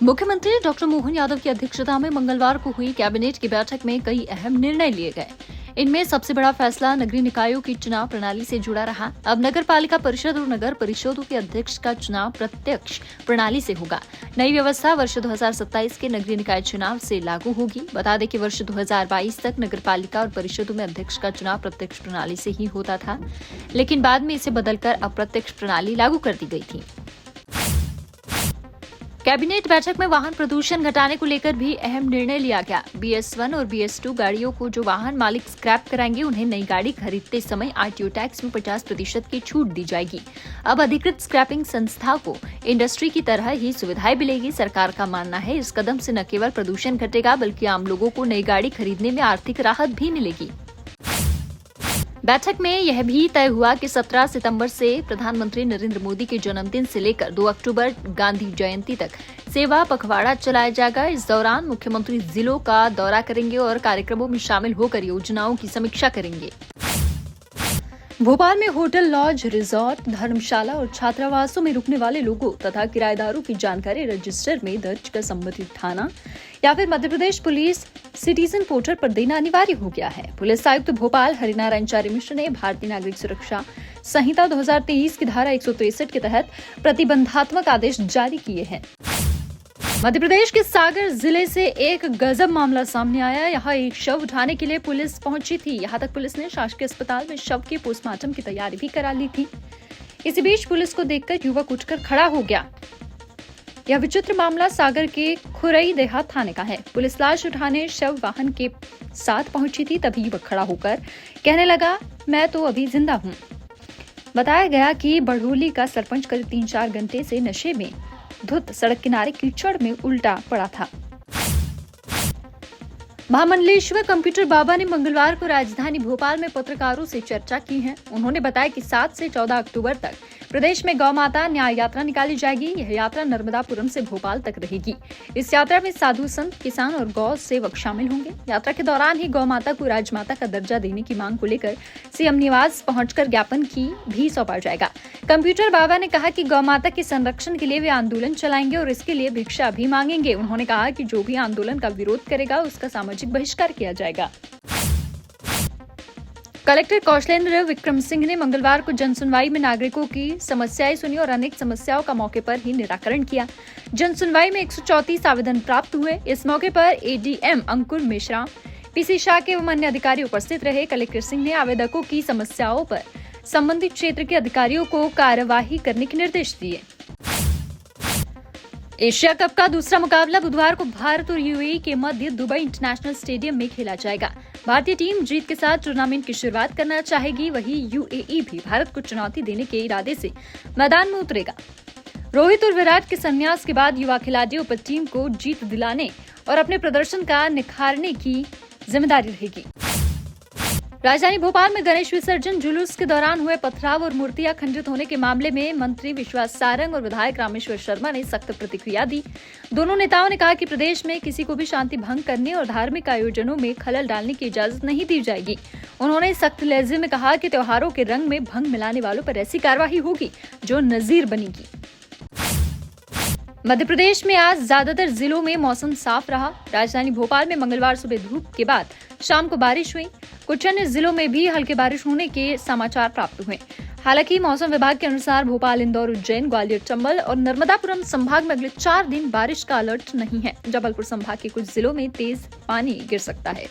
मुख्यमंत्री डॉक्टर मोहन यादव की अध्यक्षता में मंगलवार को हुई कैबिनेट की बैठक में कई अहम निर्णय लिए गए। इनमें सबसे बड़ा फैसला नगरीय निकायों की चुनाव प्रणाली से जुड़ा रहा। अब नगर पालिका परिषद और नगर परिषदों के अध्यक्ष का चुनाव प्रत्यक्ष प्रणाली से होगा। नई व्यवस्था वर्ष 2027 के नगरीय निकाय चुनाव से लागू होगी। बता दें कि वर्ष 2022 तक नगर पालिका और परिषदों में अध्यक्ष का चुनाव प्रत्यक्ष प्रणाली से ही होता था, लेकिन बाद में इसे बदलकर अप्रत्यक्ष प्रणाली लागू कर दी गई थी। कैबिनेट बैठक में वाहन प्रदूषण घटाने को लेकर भी अहम निर्णय लिया गया। BS1 और BS2 गाड़ियों को जो वाहन मालिक स्क्रैप कराएंगे, उन्हें नई गाड़ी खरीदते समय RTO टैक्स में 50% की छूट दी जाएगी। अब अधिकृत स्क्रैपिंग संस्था को इंडस्ट्री की तरह ही सुविधाएं मिलेगी। सरकार का मानना है इस कदम से न केवल प्रदूषण घटेगा, बल्कि आम लोगों को नई गाड़ी खरीदने में आर्थिक राहत भी मिलेगी। बैठक में यह भी तय हुआ कि 17 सितंबर से प्रधानमंत्री नरेंद्र मोदी के जन्मदिन से लेकर 2 अक्टूबर गांधी जयंती तक सेवा पखवाड़ा चलाया जाएगा। इस दौरान मुख्यमंत्री जिलों का दौरा करेंगे और कार्यक्रमों में शामिल होकर योजनाओं की समीक्षा करेंगे। भोपाल में होटल, लॉज, रिजॉर्ट, धर्मशाला और छात्रावासों में रुकने वाले लोगों तथा किराएदारों की जानकारी रजिस्टर में दर्ज कर संबंधित थाना या फिर Madhya Pradesh police citizen portal पर देना अनिवार्य हो गया है। पुलिस आयुक्त भोपाल हरिनारायण चारी मिश्र ने भारतीय नागरिक सुरक्षा संहिता 2023 की धारा 163 के तहत प्रतिबंधात्मक आदेश जारी किए हैं। मध्य प्रदेश के सागर जिले से एक गजब मामला सामने आया। यहाँ एक शव उठाने के लिए पुलिस पहुंची थी। यहाँ तक पुलिस ने शासकीय अस्पताल में शव के पोस्टमार्टम की तैयारी भी करा ली थी। इसी बीच पुलिस को देखकर युवक उठकर खड़ा हो गया। यह विचित्र मामला सागर के खुरई देहात थाने का है। पुलिस लाश उठाने शव वाहन के साथ पहुंची थी, तभी युवक खड़ा होकर कहने लगा, मैं तो अभी जिंदा हूँ। बताया गया कि बढ़ोली का सरपंच करीब 3-4 घंटे से नशे में धुत सड़क किनारे कीचड़ में उल्टा पड़ा था। महामंडलेश्वर कंप्यूटर बाबा ने मंगलवार को राजधानी भोपाल में पत्रकारों से चर्चा की है। उन्होंने बताया कि 7 से 14 अक्टूबर तक प्रदेश में गौ माता न्याय यात्रा निकाली जाएगी। यह यात्रा नर्मदापुरम से भोपाल तक रहेगी। इस यात्रा में साधु संत, किसान और गौ सेवक शामिल होंगे। यात्रा के दौरान ही गौ माता को राजमाता का दर्जा देने की मांग को लेकर CM निवास पहुंचकर ज्ञापन की भी सौंपा जाएगा। कंप्यूटर बाबा ने कहा कि गौ माता के संरक्षण के लिए वे आंदोलन चलाएंगे और इसके लिए भिक्षा भी मांगेंगे। उन्होंने कहा कि जो भी आंदोलन का विरोध करेगा उसका सामाजिक बहिष्कार किया जाएगा। कलेक्टर कौशलेंद्र विक्रम सिंह ने मंगलवार को जनसुनवाई में नागरिकों की समस्याएं सुनी और अनेक समस्याओं का मौके पर ही निराकरण किया। जनसुनवाई में 134 आवेदन प्राप्त हुए। इस मौके पर ADM अंकुर मिश्रा, PC शाह के अन्य अधिकारी उपस्थित रहे। कलेक्टर सिंह ने आवेदकों की समस्याओं पर संबंधित क्षेत्र के अधिकारियों को कार्यवाही करने के निर्देश दिए। एशिया कप का दूसरा मुकाबला बुधवार को भारत और UAE के मध्य दुबई इंटरनेशनल स्टेडियम में खेला जाएगा। भारतीय टीम जीत के साथ टूर्नामेंट की शुरुआत करना चाहेगी, वहीं UAE भी भारत को चुनौती देने के इरादे से मैदान में उतरेगा। रोहित और विराट के संन्यास के बाद युवा खिलाड़ियों पर टीम को जीत दिलाने और अपने प्रदर्शन का निखारने की जिम्मेदारी रहेगी। राजधानी भोपाल में गणेश विसर्जन जुलूस के दौरान हुए पथराव और मूर्तियां खंडित होने के मामले में मंत्री विश्वास सारंग और विधायक रामेश्वर शर्मा ने सख्त प्रतिक्रिया दी। दोनों नेताओं ने कहा कि प्रदेश में किसी को भी शांति भंग करने और धार्मिक आयोजनों में खलल डालने की इजाजत नहीं दी जाएगी। उन्होंने सख्त लहजे में कहा कि त्योहारों के रंग में भंग मिलाने वालों पर ऐसी कार्रवाई होगी जो नजीर बनेगी। मध्य प्रदेश में आज ज्यादातर जिलों में मौसम साफ रहा। राजधानी भोपाल में मंगलवार सुबह धूप के बाद शाम को बारिश हुई। कुछ अन्य जिलों में भी हल्की बारिश होने के समाचार प्राप्त हुए। हालांकि मौसम विभाग के अनुसार भोपाल, इंदौर, उज्जैन, ग्वालियर, चंबल और नर्मदापुरम संभाग में अगले 4 दिन बारिश का अलर्ट नहीं है। जबलपुर संभाग के कुछ जिलों में तेज पानी गिर सकता है।